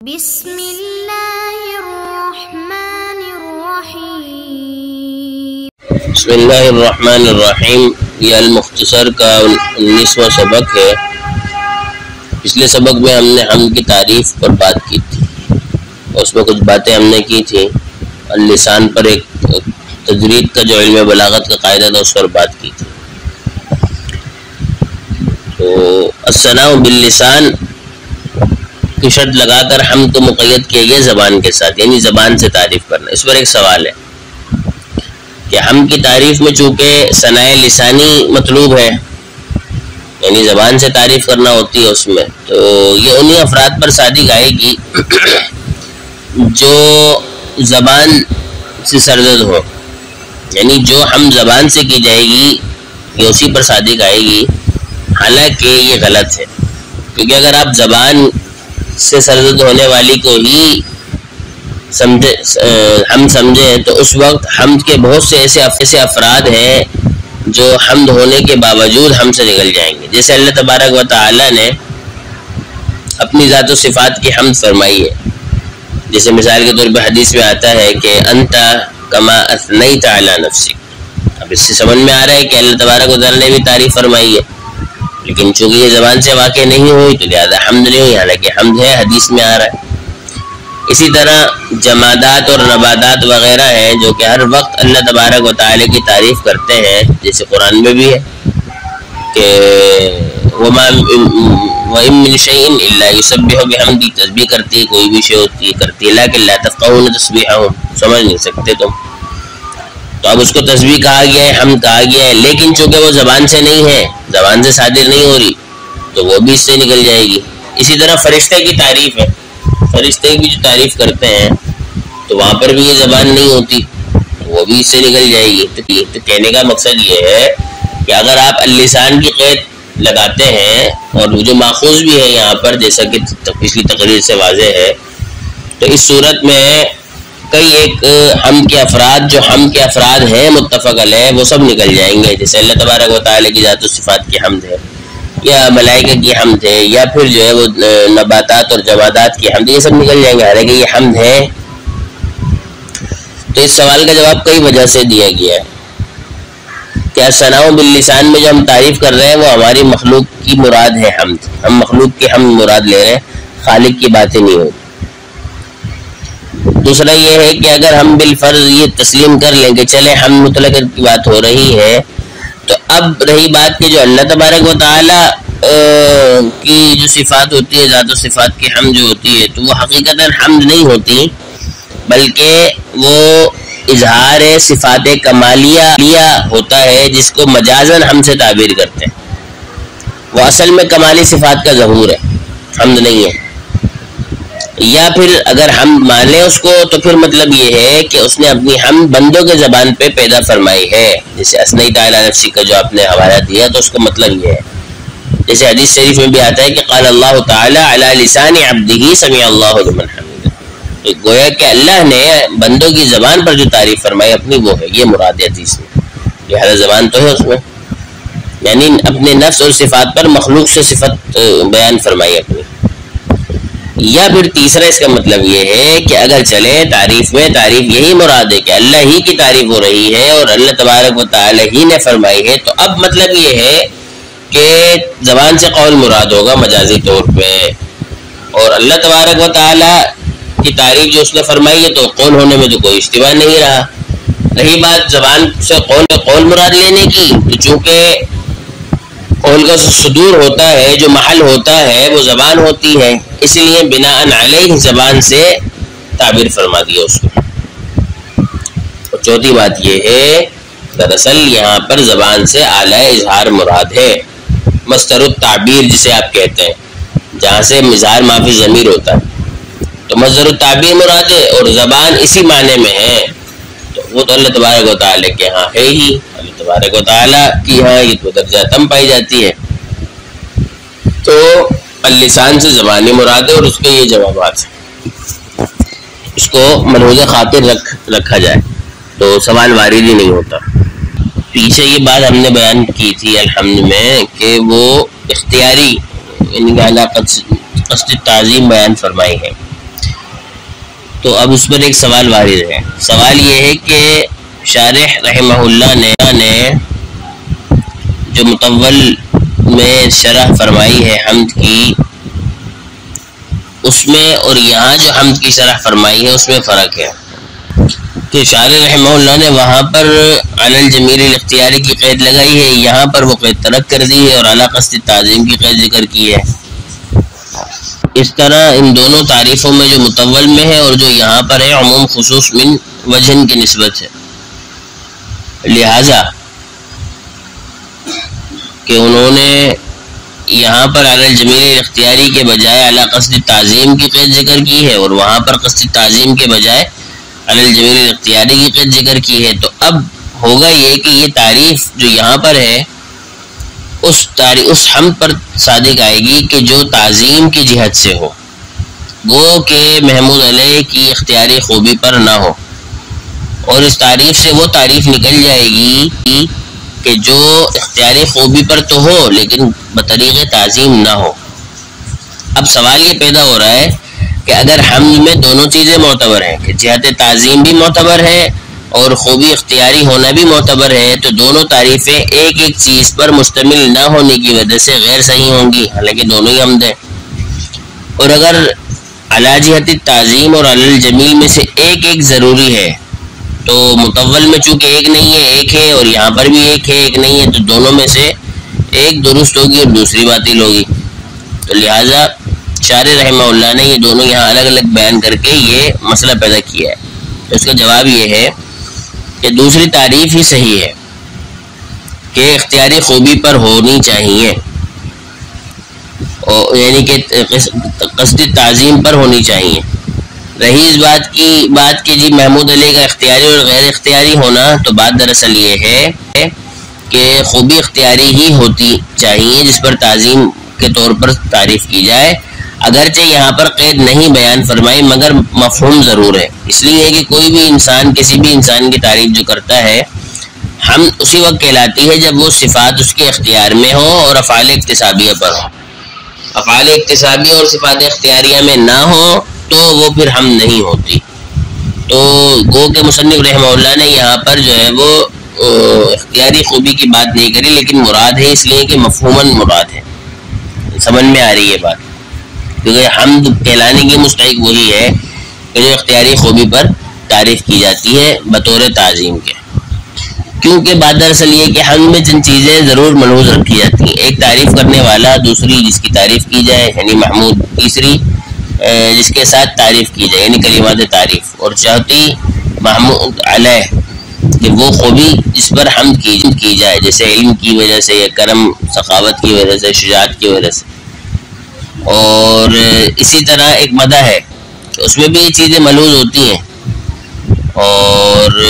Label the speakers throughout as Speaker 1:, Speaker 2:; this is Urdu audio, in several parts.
Speaker 1: بسم اللہ الرحمن الرحیم۔
Speaker 2: بسم اللہ الرحمن الرحیم۔ یہ المختصر کا 19واں سبق ہے۔ پچھلے سبق میں ہم نے حمد کی تعریف پر بات کی تھی، اس میں کچھ باتیں ہم نے کی تھی۔ اللسان پر ایک تجرید کا جو علم بلاغت کا قاعدہ تھا اس پر بات کی تھی۔ تو الثناء باللسان کی شرط لگا کر حمد کو مقید کیا گیا زبان کے ساتھ، یعنی زبان سے تعریف کرنا۔ اس پر ایک سوال ہے کہ حمد کی تعریف میں چونکہ ثناء لسانی مطلوب ہے، یعنی زبان سے تعریف کرنا ہوتی ہے، اس میں تو یہ انہی افراد پر صادق آئے گی جو زبان سے سرزد ہو، یعنی جو حمد زبان سے کی جائے گی یہ اسی پر صادق آئے گی۔ حالانکہ یہ غلط ہے، کیونکہ اگر آپ زبان سے سرزد ہونے والی کو ہی حمد سمجھیں تو اس وقت حمد کے بہت سے ایسے افراد ہیں جو حمد ہونے کے باوجود ہم سے نکل جائیں گے، جیسے اللہ تبارک و تعالی نے اپنی ذات و صفات کی حمد فرمائی ہے۔ جیسے مثال کے طور پہ حدیث میں آتا ہے کہ انت کما اثنیت علی نفسک۔ اب اس سے سمجھ میں آ رہا ہے کہ اللہ تبارک و تعالی نے بھی تعریف فرمائی ہے، لیکن چونکہ یہ زبان سے واقع نہیں ہوئی تو لہذا حمد نہیں ہوئی، حالانکہ حمد ہے، حدیث میں آ رہا ہے۔ اسی طرح جمادات اور نباتات وغیرہ ہیں جو کہ ہر وقت اللہ تبارک و تعالی کی تعریف کرتے ہیں، جیسے قرآن میں بھی ہے کہ وَإِن مِّن شَيْءٍ إِلَّا يُسَبِّحُ بِحَمْدِهِ، تسبیح کرتی ہے، کوئی بھی شے ہوتی ہے کرتی ہے، لیکن لا تفقهون تسبیحهم، سمجھ نہیں سکتے تم۔ تو اب اس کو تسبیح کہا گیا ہے، حمد کہا گیا ہے، لیکن چونکہ وہ زبان سے نہیں ہے، زبان سے صادر نہیں ہو رہی، تو وہ بھی اس سے نکل جائے گی۔ اسی طرح فرشتے کی تعریف ہے، فرشتے کی جو تعریف کرتے ہیں تو وہاں پر بھی یہ زبان نہیں ہوتی، وہ بھی اس سے نکل جائے گی۔ تو کہنے کا مقصد یہ ہے کہ اگر آپ اللسان کی قید لگاتے ہیں، اور جو ماخوذ بھی ہے یہاں پر جیسا کہ پچھلی تقریر سے واضح ہے، تو اس صورت میں کئی ایک حمد کے افراد جو حمد کے افراد ہیں متفق علیہ وہ سب نکل جائیں گے، جیسے اللہ تبارک و تعالی کی ذات و صفات کی حمد ہے، یا ملائکہ کی حمد ہے، یا پھر جو ہے وہ نباتات اور جمادات کی حمد، یہ سب نکل جائیں گے، حالانکہ یہ حمد ہے۔ تو اس سوال کا جواب کئی وجہ سے دیا گیا ہے۔ کیا ثناء باللسان میں جو ہم تعریف کر رہے ہیں وہ ہماری مخلوق کی مراد ہے حمد، ہم مخلوق کی حمد مراد لے رہے ہیں، خالق کی باتیں نہیں ہوتی۔ دوسرا یہ ہے کہ اگر ہم بالفرض یہ تسلیم کر لیں کہ چلے حمد مطلق کی بات ہو رہی ہے، تو اب رہی بات کہ جو اللہ تبارک و تعالی کی جو صفات ہوتی ہے، ذات و صفات کی حمد جو ہوتی ہے، تو وہ حقیقتاً حمد نہیں ہوتی، بلکہ وہ اظہار صفات کمالیہ ہوتا ہے، جس کو مجازاً ہم سے تعبیر کرتے ہیں۔ وہ اصل میں کمالی صفات کا ظہور ہے، حمد نہیں ہے۔ یا پھر اگر ہم مانیں اس کو تو پھر مطلب یہ ہے کہ اس نے اپنی حمد بندوں کے زبان پہ پیدا فرمائی ہے، جیسے اثنیت علی نفسی کا جو آپ نے حوالہ دیا تو اس کا مطلب یہ ہے، جیسے حدیث شریف میں بھی آتا ہے کہ قال اللہ تعالی علی لسان عبدہ سمع اللہ لمن حمدہ، گویا کہ اللہ نے بندوں کی زبان پر جو تعریف فرمائی اپنی وہ ہے، یہ مراد ہے حدیث میں، لہذا زبان تو ہے اس میں، یعنی اپنے نفس اور صفات پر مخلوق سے صفت بیان فرمائی اپنی۔ یا پھر تیسرا اس کا مطلب یہ ہے کہ اگر چلے تعریف میں تعریف یہی مراد ہے کہ اللہ ہی کی تعریف ہو رہی ہے اور اللہ تبارک و تعالی ہی نے فرمائی ہے، تو اب مطلب یہ ہے کہ زبان سے قول مراد ہوگا مجازی طور پہ، اور اللہ تبارک و تعالی کی تعریف جو اس نے فرمائی ہے تو قول ہونے میں تو کوئی اشتباہ نہیں رہا۔ رہی بات زبان سے قول مراد لینے کی، تو چونکہ قول کا صدور ہوتا ہے، جو محل ہوتا ہے وہ زبان ہوتی ہے، اس لیے بناء علیہ زبان سے تعبیر فرما دیا اس کو۔ اور چوتھی بات یہ ہے دراصل یہاں پر زبان سے اعلیٰ اظہار مراد ہے، مصدر التعبیر جسے آپ کہتے ہیں، جہاں سے اظہار معافی ضمیر ہوتا ہے، تو مصدر التعبیر مراد ہے، اور زبان اسی معنی میں ہے، تو وہ تو اللہ تبارک و تعالی کے ہاں ہے ہی، اللہ تبارک و تعالی کی ہاں یہ تو درجہ تم پائی جاتی ہے۔ تو اللسان سے زبانی مراد ہے، اور اس کے یہ جوابات ہیں، اس کو ملحوظ خاطر رکھا جائے تو سوال وارد ہی نہیں ہوتا۔ پیچھے یہ بات ہم نے بیان کی تھی الحمد میں کہ وہ اختیاری یعنی قصد تعظیم بیان فرمائی ہے، تو اب اس پر ایک سوال وارد ہے. سوال یہ ہے کہ شارح رحمہ اللہ نے جو مطول میں شرح فرمائی ہے حمد کی، اس میں اور یہاں جو حمد کی شرح فرمائی ہے اس میں فرق ہے کہ شارح رحمہ اللہ نے وہاں پر علی الجمیل الاختیاری کی قید لگائی ہے، یہاں پر وہ قید ترک کر دی ہے اور اعلیٰ قصد تعظیم کی قید ذکر کی ہے. اس طرح ان دونوں تعریفوں میں جو مطول میں ہے اور جو یہاں پر ہے عموم خصوص من وجہن کی نسبت ہے. لہذا کہ انہوں نے یہاں پر علی الجمیل اختیاری کے بجائے اعلیٰ قصد تعظیم کی قید ذکر کی ہے اور وہاں پر قصد تعظیم کے بجائے علی الجمیل اختیاری کی قید ذکر کی ہے. تو اب ہوگا یہ کہ یہ تعریف جو یہاں پر ہے اس حمد پر صادق آئے گی کہ جو تعظیم کی جہت سے ہو، گو کہ محمود علیہ کی اختیاری خوبی پر نہ ہو، اور اس تعریف سے وہ تعریف نکل جائے گی کہ جو اختیاری خوبی پر تو ہو لیکن بطریق تعظیم نہ ہو. اب سوال یہ پیدا ہو رہا ہے کہ اگر حمد میں دونوں چیزیں معتبر ہیں کہ جہت تعظیم بھی معتبر ہے اور خوبی اختیاری ہونا بھی معتبر ہے، تو دونوں تعریفیں ایک ایک چیز پر مشتمل نہ ہونے کی وجہ سے غیر صحیح ہوں گی، حالانکہ دونوں ہی حمد ہیں. اور اگر علی جہت تعظیم اور علی الجمیل میں سے ایک ایک ضروری ہے تو مطول میں چونکہ ایک نہیں ہے ایک ہے، اور یہاں پر بھی ایک ہے ایک نہیں ہے، تو دونوں میں سے ایک درست ہوگی اور دوسری باطل ہوگی. تو لہٰذا شارح رحمہ اللہ نے یہ دونوں یہاں الگ الگ بیان کر کے یہ مسئلہ پیدا کیا ہے. تو اس کا جواب یہ ہے کہ دوسری تعریف ہی صحیح ہے کہ اختیاری خوبی پر ہونی چاہیے، یعنی کہ قصد تعظیم پر ہونی چاہیے. رہی اس بات کی جی محمود علی کا اختیاری اور غیر اختیاری ہونا، تو بات دراصل یہ ہے کہ خوبی اختیاری ہی ہوتی چاہیے جس پر تعظیم کے طور پر تعریف کی جائے، اگرچہ یہاں پر قید نہیں بیان فرمائی مگر مفہوم ضرور ہے. اس لیے کہ کوئی بھی انسان کسی بھی انسان کی تعریف جو کرتا ہے ہم اسی وقت کہلاتی ہے جب وہ صفات اس کے اختیار میں ہو اور افعال اکتسابیہ پر ہو. افعال اکتسابیہ اور صفات اختیاریہ میں نہ ہو تو وہ پھر ہم نہیں ہوتی. تو گو کہ مصنف رحمہ اللہ نے یہاں پر جو ہے وہ اختیاری خوبی کی بات نہیں کری، لیکن مراد ہے اس لیے کہ مفہوماً مراد ہے. سمجھ میں آ رہی ہے بات، کیونکہ حمد کہلانے کی مستحق وہی ہے کہ جو اختیاری خوبی پر تعریف کی جاتی ہے بطور تعظیم کے. کیونکہ بات دراصل یہ کہ حمد میں چند چیزیں ضرور ملحوظ رکھی جاتی ہیں، ایک تعریف کرنے والا، دوسری جس کی تعریف کی جائے یعنی محمود، تیسری جس کے ساتھ تعریف کی جائے یعنی کلمات تعریف، اور چوتھی محمود علیہ کہ وہ خوبی جس پر حمد کی جائے، جیسے علم کی وجہ سے یا کرم سخاوت کی وجہ سے، شجاعت کی وجہ سے. اور اسی طرح ایک مدح ہے اس میں بھی یہ چیزیں ملحوظ ہوتی ہیں. اور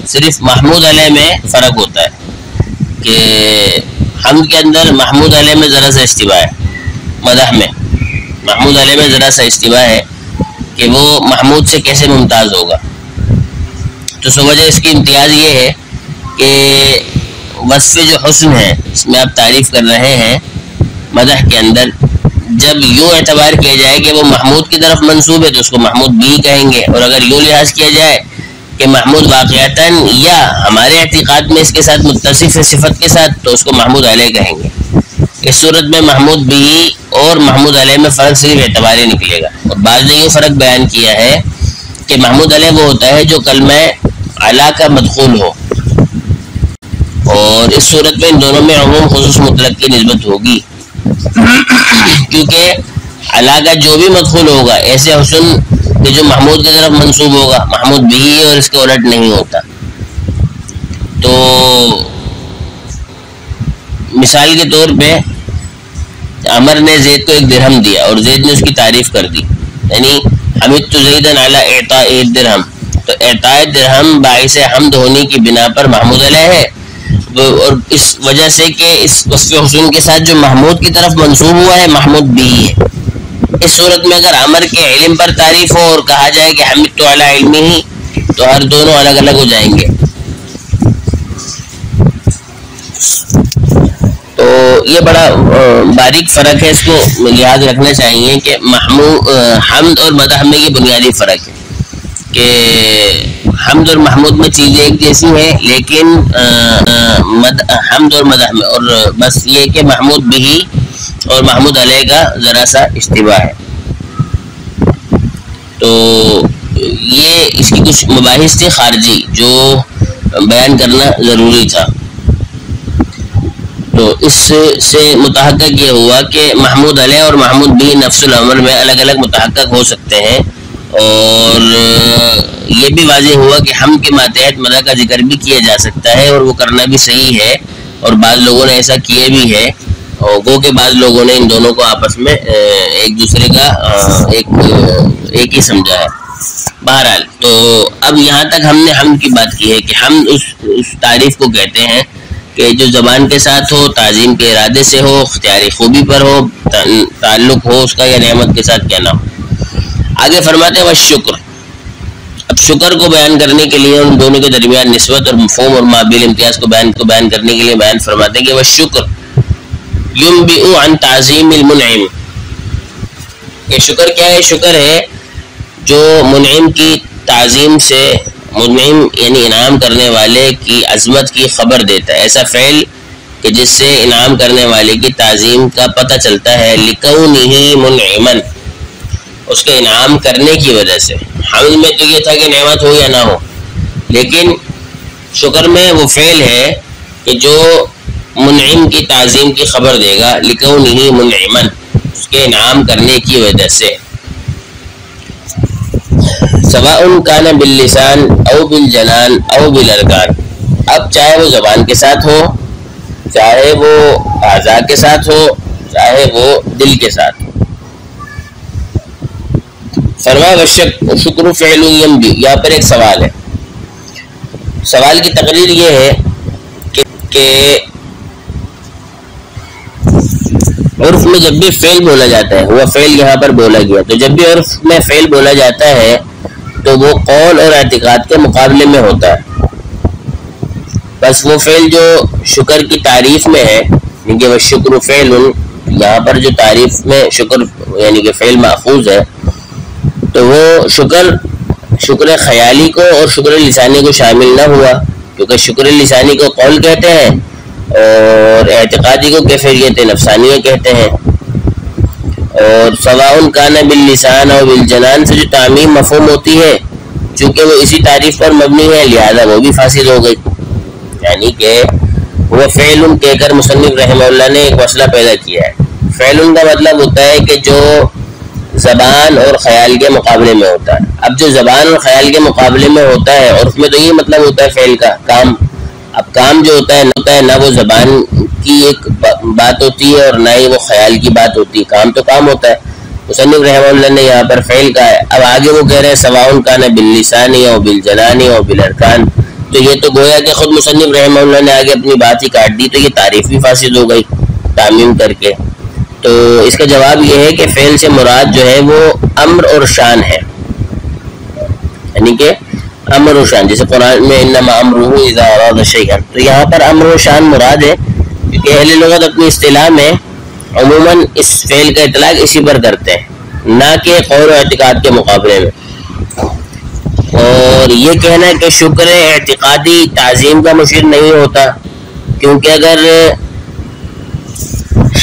Speaker 2: صرف محمود علیہ میں فرق ہوتا ہے کہ حمد کے اندر محمود علیہ میں ذرا سا اشتباہ ہے، مدح میں محمود علیہ میں ذرا سا اشتباہ ہے کہ وہ محمود سے کیسے ممتاز ہوگا. تو سو وجہ اس کی امتیاز یہ ہے کہ وصف جو حسن ہے اس میں آپ تعریف کر رہے ہیں مدح کے اندر، جب یوں اعتبار کیا جائے کہ وہ محمود کی طرف منسوب ہے تو اس کو محمود بھی کہیں گے، اور اگر یوں لحاظ کیا جائے کہ محمود واقعتاً یا ہمارے اعتقاد میں اس کے ساتھ متصف ہے صفت کے ساتھ تو اس کو محمود علیہ کہیں گے. اس صورت میں محمود بھی اور محمود علیہ میں فرق صرف اعتباری نکلے گا. اور بعض نے یہ فرق بیان کیا ہے کہ محمود علیہ وہ ہوتا ہے جو کلمہ اعلیٰ کا مدخول ہو، اور اس صورت میں ان دونوں میں عموم خصوص مطلق کی نسبت ہوگی، کیونکہ اعلیٰ کا جو بھی مدخول ہوگا ایسے حسن کہ جو محمود کی طرف منسوب ہوگا محمود بھی ہے اور اس کے الٹ نہیں ہوتا. تو مثال کے طور پہ عمر نے زید کو 1 درہم دیا اور زید نے اس کی تعریف کر دی، یعنی حمدت زیدن علی اعطاء الدرہم، تو اعطاء درہم باعث حمد ہونے کی بنا پر محمود علیہ ہے، اور اس وجہ سے کہ اس وصف حسن کے ساتھ جو محمود کی طرف منسوب ہوا ہے محمود بھی ہے. اس صورت میں اگر عمر کے علم پر تعریف ہو اور کہا جائے کہ حمدت علی علمہ ہی، تو ہر دونوں الگ الگ ہو جائیں گے. تو یہ بڑا باریک فرق ہے، اس کو یاد رکھنا چاہیے کہ حمد اور مدح میں یہ بنیادی فرق ہے کہ حمد اور محمود میں چیزیں ایک جیسی ہیں، لیکن حمد اور مدح میں اور بس یہ کہ محمود بھی اور محمود علیہ کا ذرا سا اشتباہ ہے. تو یہ اس کی کچھ مباحث تھے خارجی جو بیان کرنا ضروری تھا. تو اس سے متحقق یہ ہوا کہ محمود علیہ اور محمود بھی نفس الامر میں الگ الگ متحقق ہو سکتے ہیں، اور یہ بھی واضح ہوا کہ حمد کے ماتحت مدح کا ذکر بھی کیا جا سکتا ہے اور وہ کرنا بھی صحیح ہے، اور بعض لوگوں نے ایسا کیے بھی ہے، اور گو کہ بعض لوگوں نے ان دونوں کو آپس میں ایک دوسرے کا ایک ہی سمجھا ہے. بہرحال تو اب یہاں تک ہم نے حمد کی بات کی ہے کہ حمد اس تعریف کو کہتے ہیں کہ جو زبان کے ساتھ ہو، تعظیم کے ارادے سے ہو، اختیاری خوبی پر ہو، تعلق ہو اس کا یا نعمت کے ساتھ کہنا ہو. آگے فرماتے ہیں والشکر. اب شکر کو بیان کرنے کے لیے ان دونوں کے درمیان نسبت اور مفہوم اور مابیل امتیاز کو بیان کرنے کے لیے بیان فرماتے ہیں کہ والشکر ينبئ عن تعظیم المنعم. یہ شکر کیا ہے؟ شکر ہے جو منعم کی تعظیم سے، منعم یعنی انعام کرنے والے کی عظمت کی خبر دیتا ہے، ایسا فعل کہ جس سے انعام کرنے والے کی تعظیم کا پتہ چلتا ہے، لکونہ منعما، اس کے انعام کرنے کی وجہ سے. حمد میں تو یہ تھا کہ نعمت ہو یا نہ ہو، لیکن شکر میں وہ فعل ہے کہ جو منعم کی تعظیم کی خبر دے گا، لکونہ منعما، اس کے انعام کرنے کی وجہ سے. سواء کان باللسان او بالجنان او بالارکان. اب چاہے وہ زبان کے ساتھ ہو، چاہے وہ اعضاء کے ساتھ ہو، چاہے وہ دل کے ساتھ ہو. فرمایا شکر فعل ینبی. یہاں پر ایک سوال ہے. سوال کی تقریر یہ ہے کہ عرف میں جب بھی فعل بولا جاتا ہے، وہ فعل یہاں پر بولا گیا، تو جب بھی عرف میں فعل بولا جاتا ہے تو وہ قول اور اعتقاد کے مقابلے میں ہوتا ہے. بس وہ فعل جو شکر کی تعریف میں ہے، یعنی کہ وہ شکر فعل، یہاں پر جو تعریف میں شکر یعنی کہ فعل ماخوذ ہے، تو وہ شکر خیالی کو اور شکر لسانی کو شامل نہ ہوا، کیونکہ شکر لسانی کو قول کہتے ہیں اور اعتقادی کو کیفیت نفسانیہ کہتے ہیں. اور سواء کان باللسان اور بالجنان سے جو تعمیم مفہوم ہوتی ہے، چونکہ وہ اسی تعریف پر مبنی ہے، لہذا وہ بھی فاسد ہو گئی. یعنی کہ وہ فعل کہہ کر مصنف رحمہ اللہ نے ایک مسئلہ پیدا کیا ہے. فعل کا مطلب ہوتا ہے کہ جو زبان اور خیال کے مقابلے میں ہوتا ہے. اب جو زبان اور خیال کے مقابلے میں ہوتا ہے، اور اس میں تو یہ مطلب ہوتا ہے فعل کا کام. اب کام جو ہوتا ہے نہ وہ زبان کی ایک بات ہوتی ہے اور نہ ہی وہ خیال کی بات ہوتی ہے. کام تو کام ہوتا ہے. مصنف رحمہ اللہ نے یہاں پر فعل کا ہے. اب آگے وہ کہہ رہے ہیں سواء کان باللسان او بالجنان او بالارکان. تو یہ تو گویا کہ خود مصنف رحمہ اللہ نے آگے اپنی بات ہی کاٹ دی، تو یہ تعریف بھی فاسد ہو گئی تعمیم کر کے. تو اس کا جواب یہ ہے کہ فعل سے مراد جو ہے وہ امر اور شان ہے، یعنی کہ امر و شان، جیسے قرآن میں انما امرہ اذا اراد شیئا. تو یہاں پر امر و شان مراد ہے، کیونکہ اہل لغت اپنی اصطلاح میں عموماً اس فعل کا اطلاق اسی پر کرتے ہیں، نہ کہ قول و اعتقاد کے مقابلے میں. اور یہ کہنا ہے کہ شکر اعتقادی تعظیم کا مشیر نہیں ہوتا، کیونکہ اگر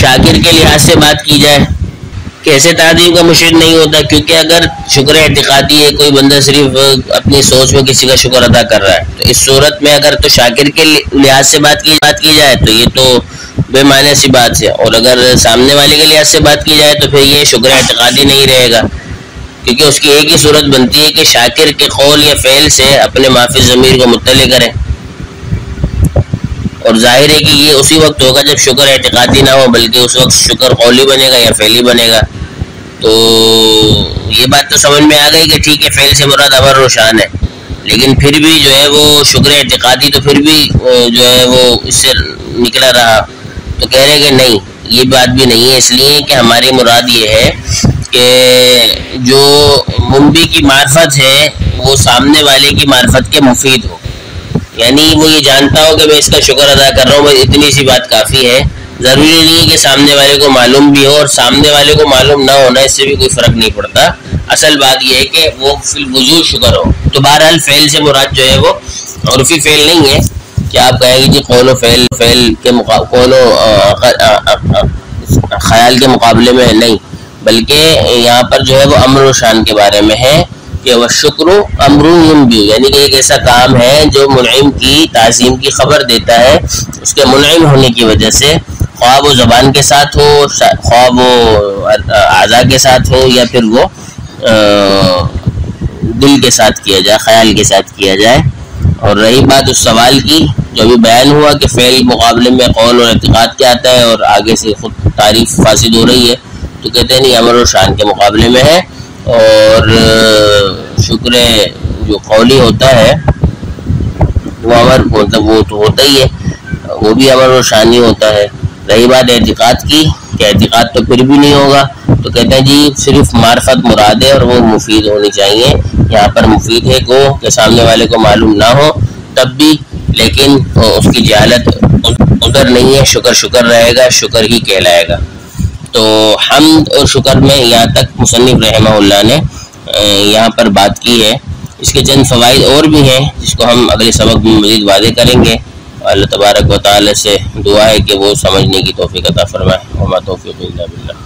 Speaker 2: شاکر کے لحاظ سے بات کی جائے کیسے تعظیم کا مشیر نہیں ہوتا، کیونکہ اگر شکر اعتقادی ہے، کوئی بندہ صرف اپنی سوچ میں کسی کا شکر ادا کر رہا ہے، تو اس صورت میں اگر تو شاکر کے لحاظ سے بات کی جائے تو یہ تو بے معنی سی بات ہے، اور اگر سامنے والے کے لحاظ سے بات کی جائے تو پھر یہ شکر اعتقادی نہیں رہے گا، کیونکہ اس کی ایک ہی صورت بنتی ہے کہ شاکر کے قول یا فعل سے اپنے معافی ضمیر کو مطلع کریں. اور ظاہر ہے کہ یہ اسی وقت ہوگا جب شکر اعتقادی نہ ہو، بلکہ اس وقت شکر قولی بنے گا یا فعلی بنے گا. تو یہ بات تو سمجھ میں آ گئی کہ ٹھیک ہے فعل سے مراد امر و شان ہے، لیکن پھر بھی جو ہے وہ شکر اعتقادی تو پھر بھی جو ہے وہ اس سے نکلا رہا. تو کہہ رہے کہ نہیں، یہ بات بھی نہیں ہے، اس لیے کہ ہماری مراد یہ ہے کہ جو منبی کی معرفت ہے وہ سامنے والے کی معرفت کے مفید ہو، یعنی وہ یہ جانتا ہو کہ میں اس کا شکر ادا کر رہا ہوں، بس اتنی سی بات کافی ہے. ضروری نہیں ہے کہ سامنے والے کو معلوم بھی ہو، اور سامنے والے کو معلوم نہ ہونا اس سے بھی کوئی فرق نہیں پڑتا. اصل بات یہ ہے کہ وہ فی الوجود شکر ہو. تو بہرحال فعل سے مراد جو ہے وہ عرفی فعل نہیں ہے کہ آپ کہیں گے جی قول و فعل کے قول و خیال کے مقابلے میں نہیں، بلکہ یہاں پر جو ہے وہ امر و شان کے بارے میں ہے کہ وہ شکر امر ینبئ، یعنی کہ ایک ایسا کام ہے جو منعم کی تعظیم کی خبر دیتا ہے اس کے منعم ہونے کی وجہ سے، خواہ وہ زبان کے ساتھ ہو، خواہ وہ اعضاء کے ساتھ ہو، یا پھر وہ دل کے ساتھ کیا جائے، خیال کے ساتھ کیا جائے. اور رہی بات اس سوال کی جو ابھی بیان ہوا کہ فعل مقابلے میں قول اور اعتقاد کیا آتا ہے، اور آگے سے خود تعریف فاسد ہو رہی ہے، تو کہتے ہیں نہیں، امر و شان کے مقابلے میں ہے. اور شکر جو قولی ہوتا ہے وہ امر مطلب وہ تو ہوتا ہی ہے، وہ بھی امر و شان ہی ہوتا ہے. رہی بات اعتقاد کی کہ اعتقاد تو پھر بھی نہیں ہوگا، تو کہتے ہیں جی صرف معرفت مراد ہے اور وہ مفید ہونی چاہیے. یہاں پر مفید ہے کہ سامنے والے کو معلوم نہ ہو تب بھی، لیکن اس کی جہالت عذر نہیں ہے، شکر رہے گا، شکر ہی کہلائے گا. تو حمد اور شکر میں یہاں تک مصنف رحمہ اللہ نے یہاں پر بات کی ہے. اس کے چند فوائد اور بھی ہیں جس کو ہم اگلے سبق میں مزید واضح کریں گے. اللہ تبارک و تعالی سے دعا ہے کہ وہ سمجھنے کی توفیق عطا فرمائے. وما توفیق الا باللہ.